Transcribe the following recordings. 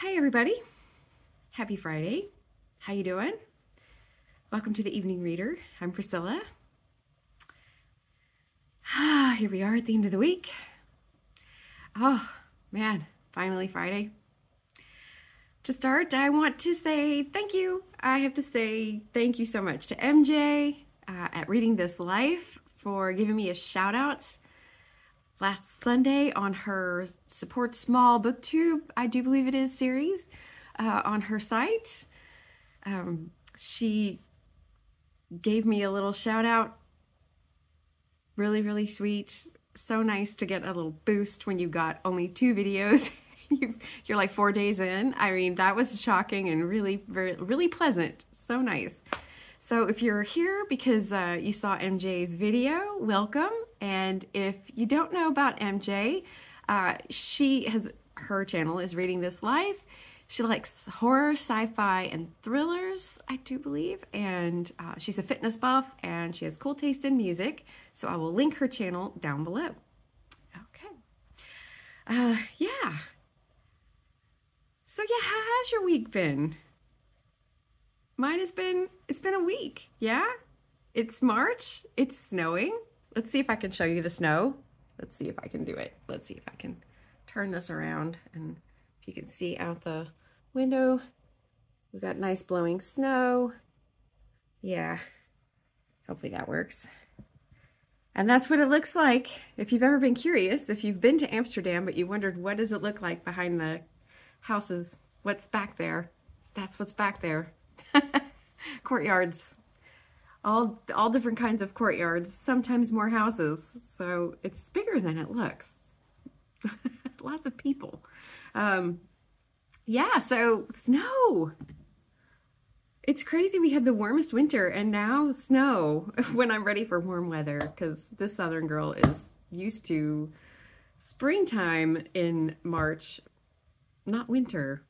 Hi everybody. Happy Friday. How you doing? Welcome to the Evening Reader. I'm Priscilla. Here we are at the end of the week. Oh man, finally Friday. To start, I want to say thank you. I have to say thank you so much to MJ at Reading This Life for giving me a shout out last Sunday on her Support Small BookTube, I do believe it is, series on her site. She gave me a little shout out. Really, really sweet. So nice to get a little boost when you got only 2 videos. You're like 4 days in. I mean, that was shocking and really pleasant. So nice. So if you're here because you saw MJ's video, welcome. And if you don't know about MJ, her channel is Reading This Life. She likes horror, sci-fi, and thrillers, I do believe. And she's a fitness buff and she has cool taste in music. So I will link her channel down below. Okay. Yeah. So yeah, how has your week been? Mine has been, it's been a week, yeah? It's March, it's snowing. Let's see if I can show you the snow. Let's see if I can do it. Let's see if I can turn this around and if you can see out the window, we've got nice blowing snow. Yeah, hopefully that works. And that's what it looks like. If you've ever been curious, if you've been to Amsterdam, but you wondered what does it look like behind the houses, what's back there? That's what's back there. Courtyards, all different kinds of courtyards, sometimes more houses. So it's bigger than it looks. Lots of people. Yeah, so snow. It's crazy. We had the warmest winter and now snow when I'm ready for warm weather, because this Southern girl is used to springtime in March, not winter.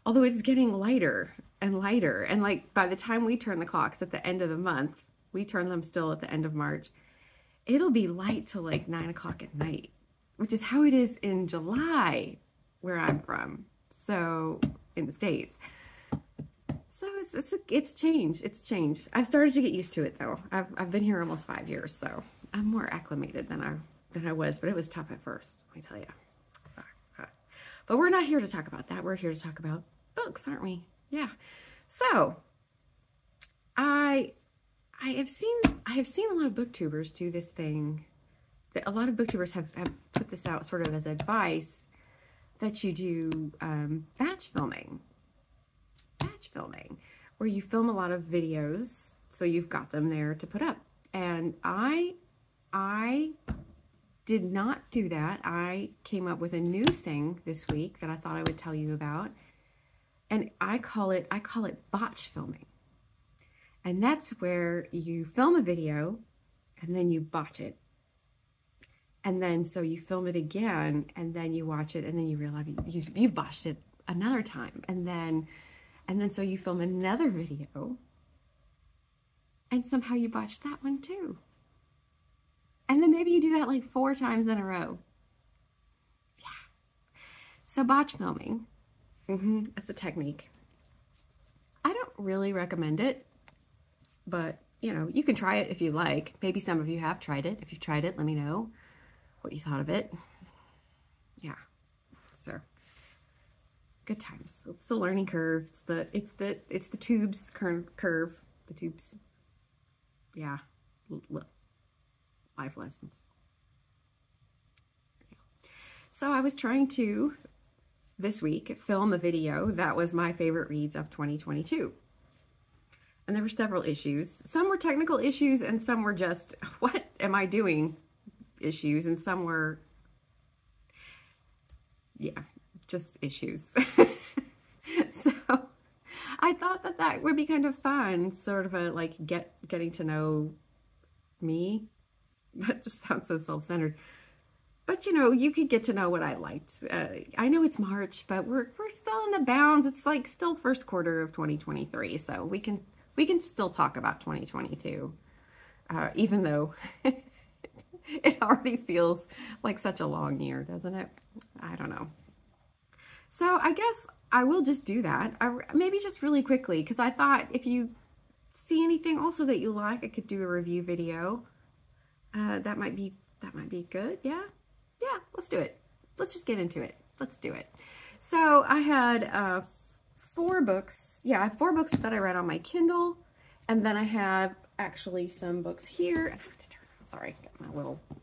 Although it's getting lighter and lighter. And like by the time we turn the clocks at the end of the month, we turn them still at the end of March, it'll be light till like 9 o'clock at night, which is how it is in July where I'm from. So in the States. So it's changed. It's changed. I've started to get used to it though. I've been here almost 5 years, so I'm more acclimated than I was, but it was tough at first, let me tell you. But we're not here to talk about that. We're here to talk about books, aren't we? Yeah. So I have seen a lot of booktubers do this thing. A lot of booktubers have put this out sort of as advice that you do batch filming, where you film a lot of videos so you've got them there to put up. And I did not do that. I came up with a new thing this week that I thought I would tell you about. And I call it botch filming. And that's where you film a video and then you botch it. And then so you film it again and then you watch it and then you realize you've botched it another time. And then so you film another video and somehow you botched that one too. And then maybe you do that like 4 times in a row. Yeah. So botch filming, it's a technique. I don't really recommend it, but you know, you can try it if you like. Maybe some of you have tried it. If you've tried it, let me know what you thought of it. Yeah. So good times. It's the learning curve. It's the tubes curve. The tubes. Yeah. Life lessons. So I was trying to, this week, film a video that was my favorite reads of 2022. And there were several issues. Some were technical issues and some were just, what am I doing issues? And some were, yeah, just issues. So I thought that would be kind of fun, sort of a like getting to know me. That just sounds so self-centered. But you know, you could get to know what I liked. I know it's March, but we're still in the bounds. It's like still first quarter of 2023, so we can still talk about 2022, even though it already feels like such a long year, doesn't it? I don't know. So I guess I will just do that. Maybe just really quickly, because I thought if you see anything also that you like, I could do a review video. That might be good. Yeah, let's do it. Let's just get into it. Let's do it. So I had 4 books. Yeah, I have 4 books that I read on my Kindle, and then I have actually some books here. I have to turn. Sorry,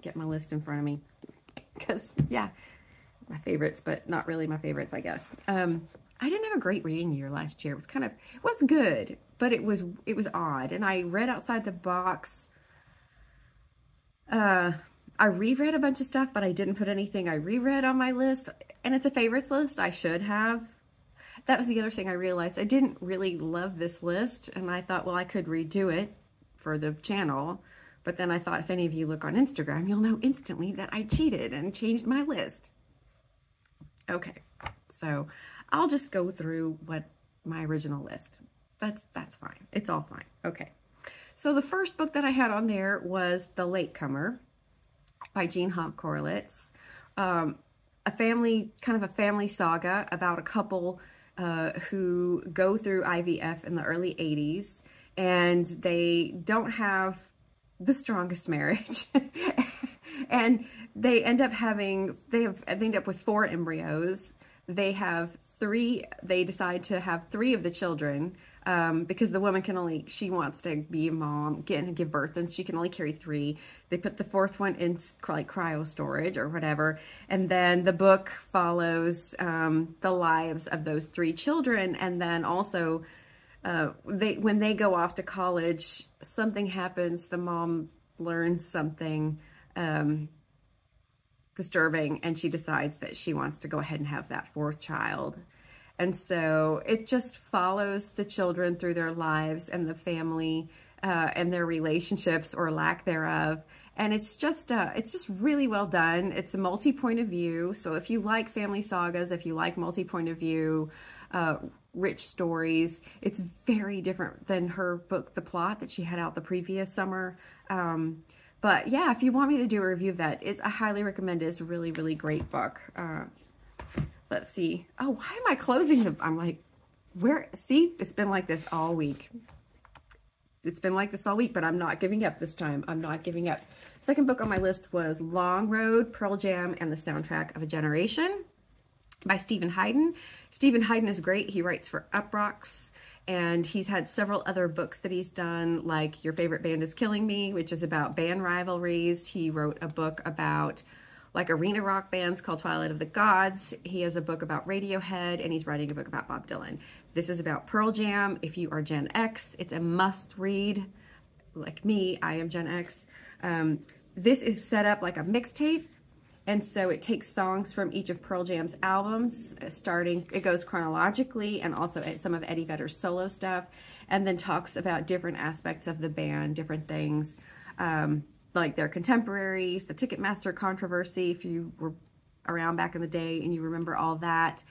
get my list in front of me, because yeah, my favorites, but not really my favorites, I guess. I didn't have a great reading year last year. It was good, but it was odd. And I read outside the box. I reread a bunch of stuff, but I didn't put anything I reread on my list. And it's a favorites list. I should have. That was the other thing I realized. I didn't really love this list, and I thought, well, I could redo it for the channel. But then I thought, if any of you look on Instagram, you'll know instantly that I cheated and changed my list. Okay, so I'll just go through what my original list. That's fine. It's all fine. Okay. So the first book that I had on there was The Latecomer by Jean Hoff Korelitz. Kind of a family saga about a couple who go through IVF in the early 80s, and they don't have the strongest marriage. And they end up with 4 embryos. They decide to have 3 of the children, because the woman she wants to be a mom, give birth, and she can only carry 3. They put the 4th one in like cryo storage or whatever. And then the book follows the lives of those 3 children. And then also when they go off to college, something happens. The mom learns something disturbing, and she decides that she wants to go ahead and have that 4th child. And so it just follows the children through their lives and the family and their relationships or lack thereof. And it's just really well done. It's a multi-point of view. So if you like family sagas, if you like multi-point of view, rich stories, it's very different than her book, The Plot, that she had out the previous summer. But yeah, if you want me to do a review of that, I highly recommend it. It's a really, really great book. Let's see. Oh, why am I closing I'm like, see, it's been like this all week. It's been like this all week, but I'm not giving up this time. I'm not giving up. Second book on my list was Long Road, Pearl Jam, and the Soundtrack of a Generation by Stephen Hayden. Stephen Hayden is great. He writes for Uproxx, and he's had several other books that he's done, like Your Favorite Band is Killing Me, which is about band rivalries. He wrote a book about like arena rock bands called Twilight of the Gods. He has a book about Radiohead, and he's writing a book about Bob Dylan. This is about Pearl Jam. If you are Gen X, it's a must read. Like me, I am Gen X. This is set up like a mixtape. And so it takes songs from each of Pearl Jam's albums, it goes chronologically, and also some of Eddie Vedder's solo stuff, and then talks about different aspects of the band, different things, like their contemporaries, the Ticketmaster controversy, if you were around back in the day and you remember all that,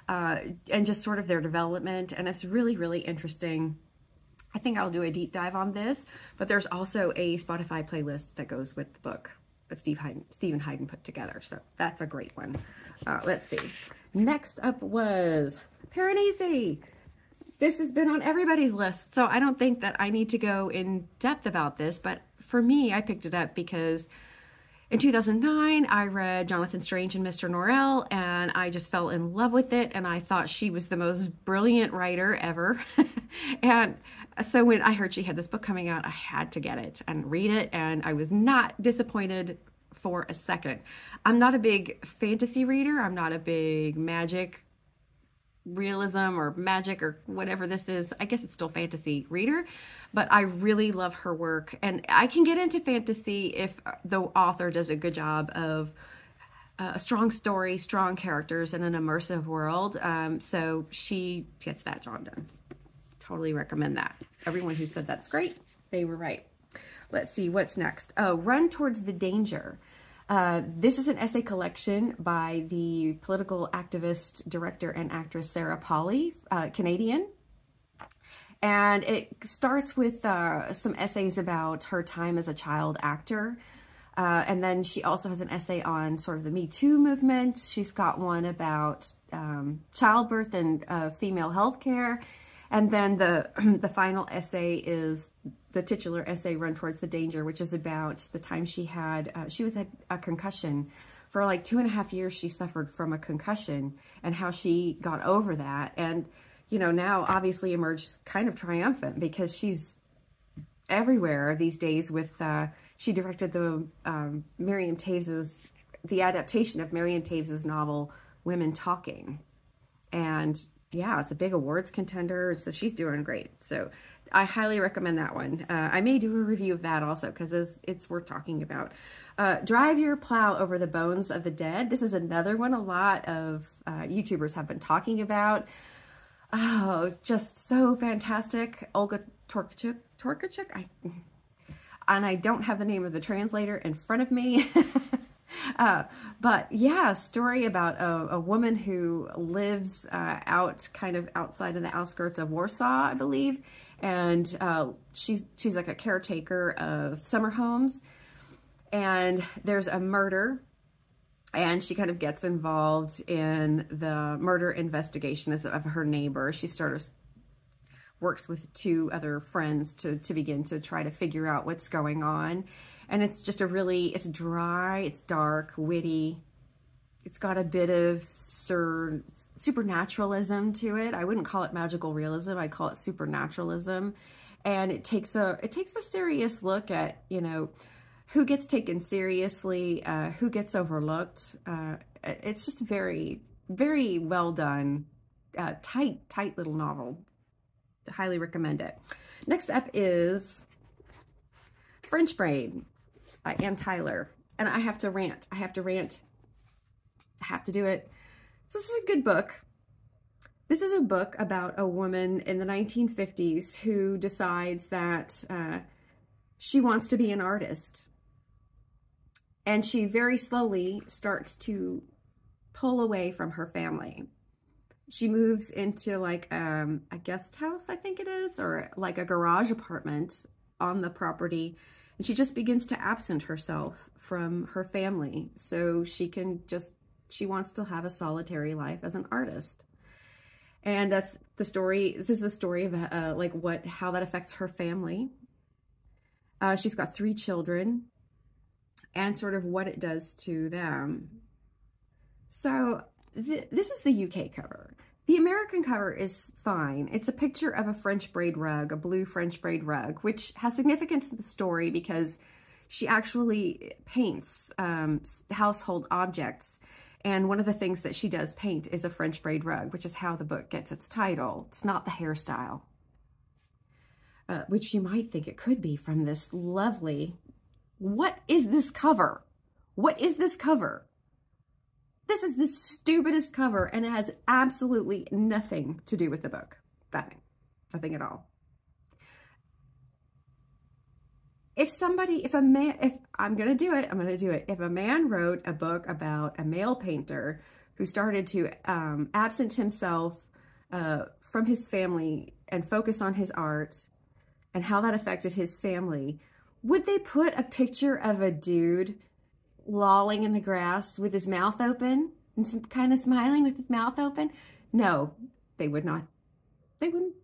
and just sort of their development. And it's really, really interesting. I think I'll do a deep dive on this, but there's also a Spotify playlist that goes with the book that Stephen Hayden put together. So that's a great one. Let's see. Next up was Piranesi. This has been on everybody's list, so I don't think that I need to go in depth about this, but for me, I picked it up because in 2009, I read Jonathan Strange and Mr. Norrell, and I just fell in love with it, and I thought she was the most brilliant writer ever. And so when I heard she had this book coming out, I had to get it and read it, and I was not disappointed for a second. I'm not a big fantasy reader. I'm not a big magic realism or magic or whatever this is. I guess it's still fantasy reader, but I really love her work, and I can get into fantasy if the author does a good job of a strong story, strong characters, and an immersive world. So she gets that job done. Totally recommend that. Everyone who said that's great, they were right. Let's see what's next. Oh, Run Towards the Danger. This is an essay collection by the political activist, director, and actress Sarah Polley, Canadian. And it starts with some essays about her time as a child actor. And then she also has an essay on sort of the Me Too movement. She's got one about childbirth and female health care. And then the final essay is the titular essay, Run Towards the Danger, which is about the time she had a concussion. For like 2.5 years, she suffered from a concussion and how she got over that. And, you know, now obviously emerged kind of triumphant because she's everywhere these days with, she directed the the adaptation of Miriam Taves's novel, Women Talking. And yeah, it's a big awards contender, so she's doing great. So I highly recommend that one. I may do a review of that also because it's worth talking about. Drive Your Plow Over the Bones of the Dead. This is another one a lot of YouTubers have been talking about. Oh, just so fantastic. Olga Tokarczuk, and I don't have the name of the translator in front of me. But yeah, a story about a woman who lives out kind of outside of the outskirts of Warsaw, I believe. And she's like a caretaker of summer homes. And there's a murder. And she kind of gets involved in the murder investigation of her neighbor. She works with 2 other friends to begin to try to figure out what's going on. And it's just it's dry, it's dark, witty. It's got a bit of supernaturalism to it. I wouldn't call it magical realism. I'd call it supernaturalism. And it takes a serious look at, you know, who gets taken seriously, who gets overlooked. It's just very, very well done, tight little novel. Highly recommend it. Next up is French Braid by Ann Tyler. And I have to rant. I have to rant. I have to do it. So this is a good book. This is a book about a woman in the 1950s who decides that she wants to be an artist. And she very slowly starts to pull away from her family. She moves into like a guest house, I think it is, or like a garage apartment on the property. And she just begins to absent herself from her family. So she wants to have a solitary life as an artist. And that's the story. This is the story of how that affects her family. She's got 3 children and sort of what it does to them. So this is the UK cover. The American cover is fine. It's a picture of a French braid rug, a blue French braid rug, which has significance to the story because she actually paints household objects. And one of the things that she does paint is a French braid rug, which is how the book gets its title. It's not the hairstyle, which you might think it could be from this lovely... What is this cover? What is this cover? This is the stupidest cover, and it has absolutely nothing to do with the book. Nothing. Nothing at all. If I'm going to do it, I'm going to do it. If a man wrote a book about a male painter who started to absent himself from his family and focus on his art and how that affected his family, would they put a picture of a dude lolling in the grass with his mouth open and some kind of smiling with his mouth open? No, they would not. They wouldn't.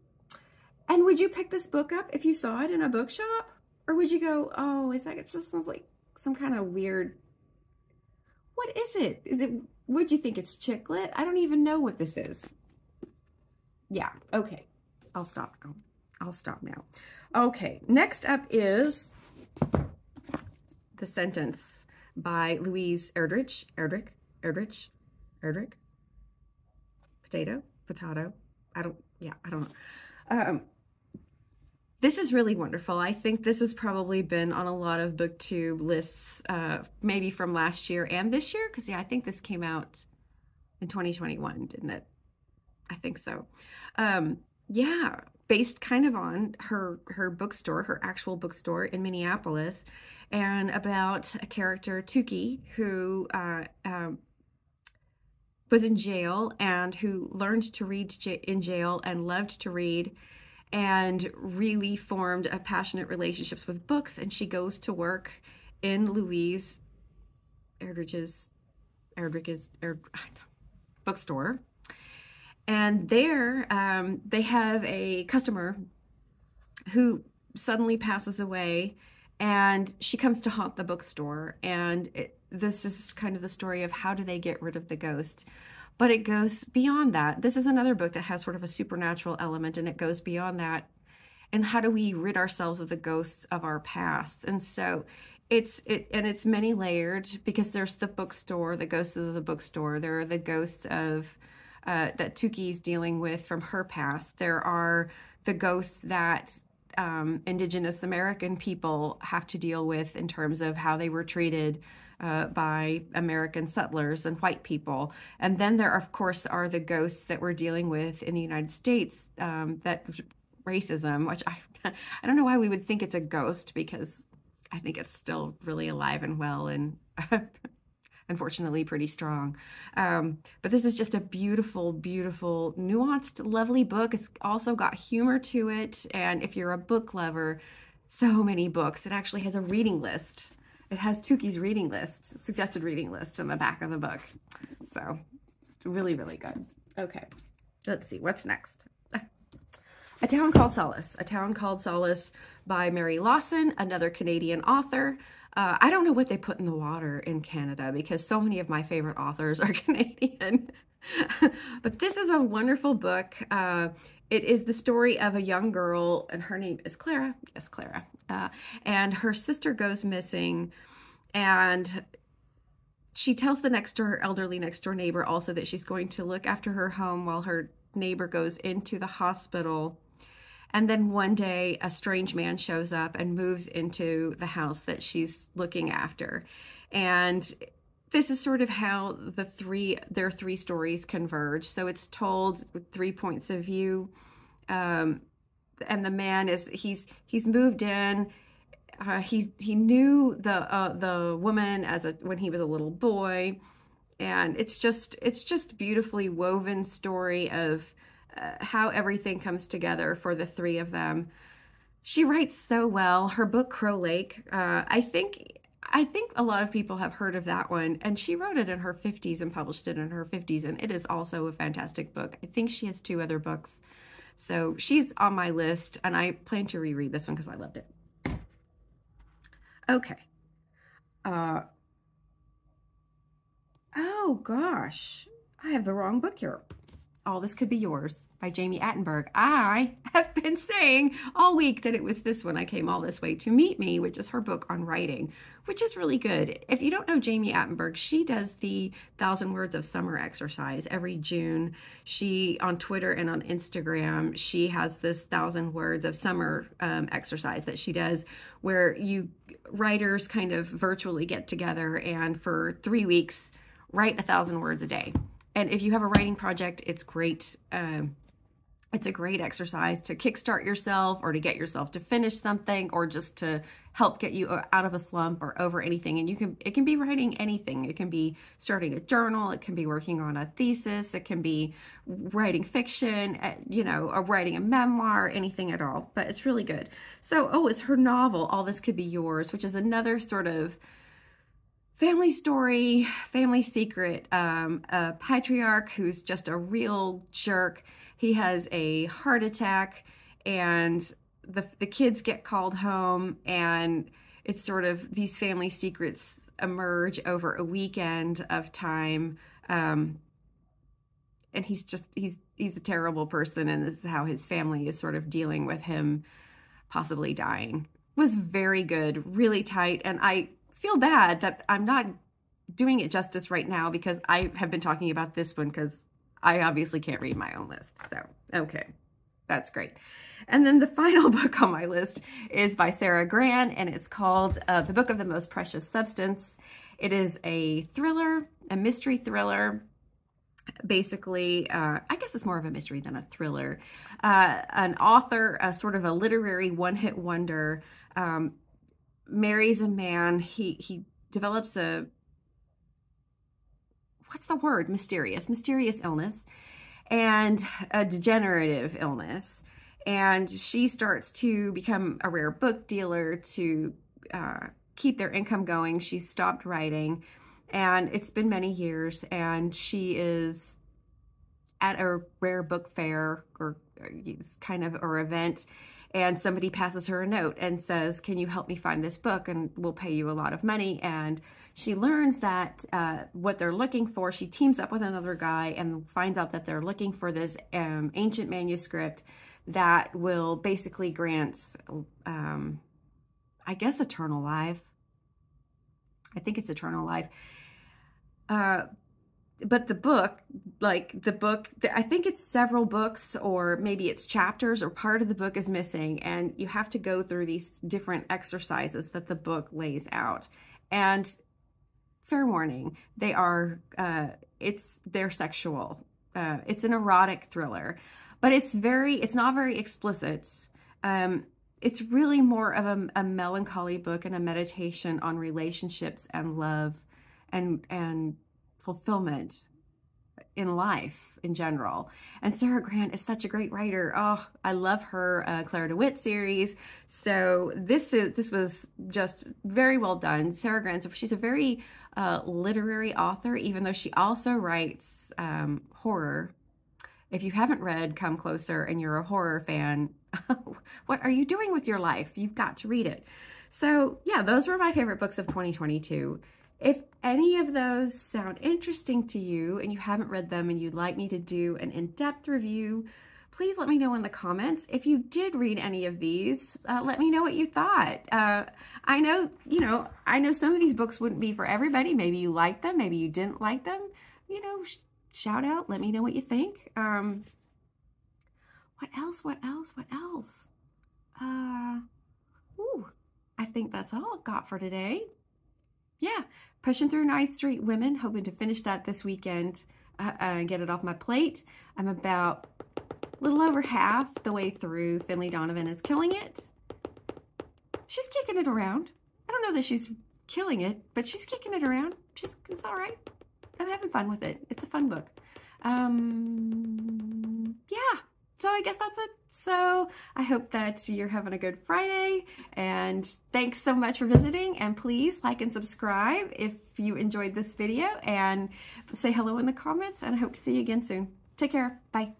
And would you pick this book up if you saw it in a bookshop? Or would you go, oh, it just sounds like some kind of weird, what is it? Would you think it's chick lit? I don't even know what this is. Yeah, okay. I'll stop now. I'll stop now. Okay, next up is The Sentence by Louise Erdrich. Potato. I don't know. This is really wonderful. I think this has probably been on a lot of BookTube lists, maybe from last year and this year, because yeah, I think this came out in 2021, didn't it? I think so. Yeah, based kind of on her bookstore, her actual bookstore in Minneapolis, and about a character, Tuki, who was in jail and who learned to read in jail and loved to read and really formed a passionate relationships with books. And she goes to work in Louise Erdrich's bookstore. And there, they have a customer who suddenly passes away, and she comes to haunt the bookstore. And this is kind of the story of how do they get rid of the ghost. But it goes beyond that. This is another book that has sort of a supernatural element, and it goes beyond that. And how do we rid ourselves of the ghosts of our past? And so it's many layered, because there's the bookstore, the ghosts of the bookstore. There are the ghosts of that Tuki's dealing with from her past. There are the ghosts that Indigenous American people have to deal with in terms of how they were treated by American settlers and white people. And then there, of course, are the ghosts that we're dealing with in the United States, that racism, which I don't know why we would think it's a ghost, because I think it's still really alive and well and unfortunately pretty strong. But this is just a beautiful, beautiful, nuanced, lovely book. It's also got humor to it. And if you're a book lover, so many books. It actually has a reading list. It has Tuki's reading list, suggested reading list in the back of the book. So really, really good. Okay, let's see, what's next? A Town Called Solace. A Town Called Solace by Mary Lawson, another Canadian author. I don't know what they put in the water in Canada, because so many of my favorite authors are Canadian. But this is a wonderful book. It is the story of a young girl, and her name is Clara. Yes, Clara. And her sister goes missing, and she tells the elderly next door neighbor also that she's going to look after her home while her neighbor goes into the hospital. And then one day a strange man shows up and moves into the house that she's looking after. And this is sort of how their three stories converge. So it's told with 3 points of view. And the man he's moved in. He knew the woman when he was a little boy. And it's just beautifully woven story of how everything comes together for the three of them. She writes so well. Her book Crow Lake, I think a lot of people have heard of that one, and she wrote it in her 50s and published it in her 50s, and it is also a fantastic book. I think she has 2 other books. So she's on my list, and I plan to reread this one because I loved it. Okay. Oh gosh, I have the wrong book here. All This Could Be Yours by Jamie Attenberg. I have been saying all week that it was this one. I came all this way to meet me, which is her book on writing, which is really good. If you don't know Jamie Attenberg, she does the 1,000 Words of Summer exercise every June. She, on Twitter and on Instagram, she has this 1,000 Words of Summer exercise that she does, where writers kind of virtually get together and for 3 weeks write 1,000 words a day. And if you have a writing project, it's great. It's a great exercise to kickstart yourself, or to get yourself to finish something, or just to help get you out of a slump or over anything. And it can be writing anything. It can be starting a journal. It can be working on a thesis. It can be writing fiction, or writing a memoir, anything at all. But it's really good. So, it's her novel, All This Could Be Yours, which is another sort of family story, family secret. A patriarch who's just a real jerk. He has a heart attack, and the kids get called home, and it's sort of these family secrets emerge over a weekend of time. And he's a terrible person, and this is how his family is sort of dealing with him possibly dying. It was very good, really tight, and I feel bad that I'm not doing it justice right now, because I have been talking about this one because I obviously can't read my own list. So, okay, that's great. And then the final book on my list is by Sarah Gran, and it's called The Book of the Most Precious Substance. It is a thriller, a mystery thriller. Basically, I guess it's more of a mystery than a thriller. An author, sort of a literary one-hit wonder, marries a man. He develops mysterious illness, and a degenerative illness. And she starts to become a rare book dealer to keep their income going. She stopped writing, and it's been many years, and she is at a rare book fair or or event, and somebody passes her a note and says, can you help me find this book and we'll pay you a lot of money. And she learns that what they're looking for, she teams up with another guy and finds out that they're looking for this ancient manuscript that will basically grant, I guess, eternal life. I think it's eternal life. But the book, I think it's several books, or maybe it's chapters, or part of the book is missing, and you have to go through these different exercises that the book lays out. And fair warning, they're sexual. It's an erotic thriller, but it's not very explicit. It's really more of a melancholy book and a meditation on relationships and love and fulfillment in life in general. And Sarah Grant is such a great writer. Oh, I love her Claire DeWitt series. So this was just very well done. Sarah Grant, she's a very literary author, even though she also writes horror. If you haven't read Come Closer and you're a horror fan, what are you doing with your life? You've got to read it. So yeah, those were my favorite books of 2022. If any of those sound interesting to you and you haven't read them and you'd like me to do an in-depth review, please let me know in the comments. If you did read any of these, let me know what you thought. I know some of these books wouldn't be for everybody. Maybe you liked them, maybe you didn't like them. Shout out, let me know what you think. What else? I think that's all I've got for today. Yeah, pushing through 9th Street Women, hoping to finish that this weekend and get it off my plate. I'm about a little over half the way through. Finley Donovan is killing it. She's kicking it around. I don't know that she's killing it, but she's kicking it around. It's all right. I'm having fun with it. It's a fun book. Yeah, so I guess that's it. So I hope that you're having a good Friday, and thanks so much for visiting, and please like and subscribe if you enjoyed this video, and say hello in the comments, and I hope to see you again soon. Take care. Bye.